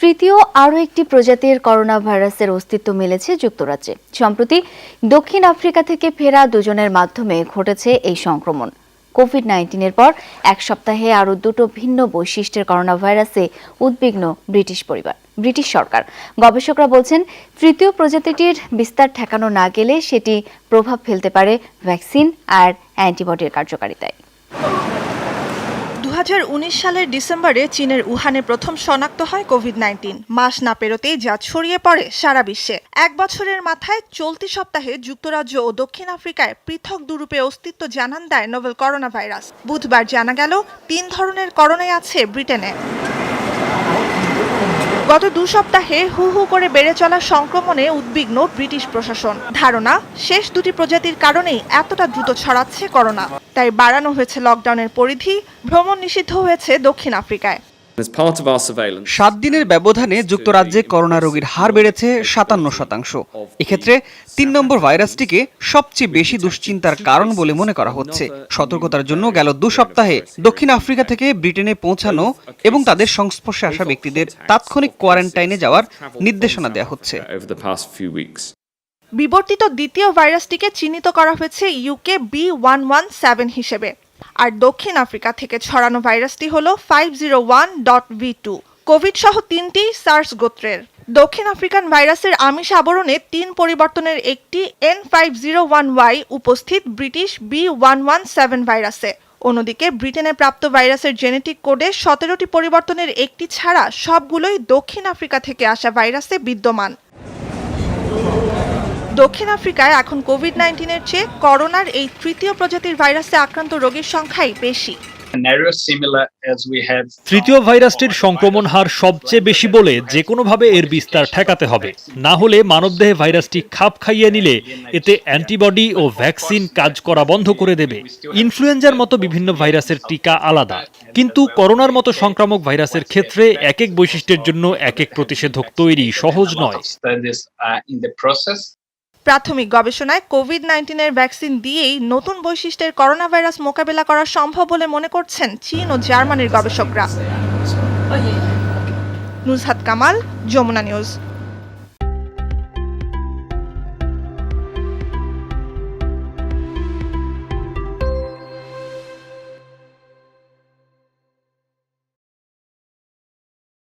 তৃতীয় আরও একটি প্রজাতির করোনা ভাইরাসের অস্তিত্ব মিলেছে যুক্তরাজ্যে। সম্প্রতি দক্ষিণ আফ্রিকা থেকে ফেরা দুজনের মাধ্যমে ঘটেছে এই সংক্রমণ। কোভিড-19-এর পর এক সপ্তাহে আরও দুটো ভিন্ন বৈশিষ্ট্যের করোনা ভাইরাসে উদ্বিগ্ন ব্রিটিশ সরকার। গবেষকরা বলছেন, তৃতীয় প্রজাতিটির বিস্তার ঠেকানো না গেলে সেটি প্রভাব ফেলতে পারে ভ্যাকসিন আর অ্যান্টিবডির কার্যকারিতায়। 2019 সালের ডিসেম্বরে চীনের উহানে প্রথম শনাক্ত হয় কোভিড-19। মাস না পেরোতেই যা ছড়িয়ে পড়ে সারা বিশ্বে। এক বছরের মাথায় চলতি সপ্তাহে যুক্তরাজ্য ও দক্ষিণ আফ্রিকায় পৃথক দুরূপে অস্তিত্ব জানান দেয় নোভেল করোনা ভাইরাস। বুধবার জানা গেল 3 ধরনের করোনাই আছে ব্রিটেনে। গত 2 সপ্তাহে হু হু করে বেড়ে চলা সংক্রমণে উদ্বিগ্ন ব্রিটিশ প্রশাসন। ধারণা, শেষ দুটি প্রজাতির কারণেই এতটা দ্রুত ছড়াচ্ছে করোনা। তাই বাড়ানো হয়েছে লকডাউনের পরিধি, ভ্রমণ নিষিদ্ধ হয়েছে দক্ষিণ আফ্রিকায়। 7 দিনের ব্যবধানে যুক্তরাজ্যে করোনা রোগীর হার বেড়েছে 57%। এক্ষেত্রে 3 নম্বর ভাইরাসটিকে সবচেয়ে বেশি দুশ্চিন্তার কারণ বলে মনে করা হচ্ছে। সতর্কতার জন্য গেল 2 সপ্তাহে দক্ষিণ আফ্রিকা থেকে ব্রিটেনে পৌঁছানো এবং তাদের সংস্পর্শে আসা ব্যক্তিদের তাৎক্ষণিক কোয়ারেন্টাইনে যাওয়ার নির্দেশনা দেওয়া হচ্ছে। বিবর্তিত দ্বিতীয় ভাইরাসটিকে চিহ্নিত করা হয়েছে ইউকে B117 হিসেবে। আর দক্ষিণ আফ্রিকা থেকে ছড়ানো ভাইরাসটি হল 501.V2। কোভিড সহ 3টি সার্স গোত্রের। দক্ষিণ আফ্রিকান ভাইরাসের আমিষ আবরণে 3 পরিবর্তনের একটি N501Y উপস্থিত ব্রিটিশ B117 ভাইরাসে। অন্যদিকে ব্রিটেনে প্রাপ্ত ভাইরাসের জেনেটিক কোডে 17টি পরিবর্তনের একটি ছাড়া সবগুলোই দক্ষিণ আফ্রিকা থেকে আসা ভাইরাসে বিদ্যমান। দক্ষিণ আফ্রিকায় এখন কোভিড-19-এর চেয়ে করোনার এই তৃতীয় প্রজাতির ভাইরাসে আক্রান্ত রোগীর সংখ্যাই বেশি। তৃতীয় ভাইরাসটির সংক্রমণ হার সবচেয়ে বেশি বলে যে কোনোভাবে এর বিস্তার ঠেকাতে হবে। না হলে মানবদেহে ভাইরাসটি খাপ খাইয়ে নিলে এতে অ্যান্টিবডি ও ভ্যাকসিন কাজ করা বন্ধ করে দেবে। ইনফ্লুয়েঞ্জার মতো বিভিন্ন ভাইরাসের টিকা আলাদা, কিন্তু করোনার মতো সংক্রামক ভাইরাসের ক্ষেত্রে এক এক বৈশিষ্ট্যের জন্য এক এক প্রতিষেধক তৈরি সহজ নয়। প্রাথমিক গবেষণায় কোভিড-19-এর ভ্যাকসিন দিয়েই নতুন বৈশিষ্ট্যের করোনা ভাইরাস মোকাবেলা করা সম্ভব বলে মনে করছেন চীন ও জার্মানির গবেষকরা। নুজহাত কামাল, যমুনা নিউজ।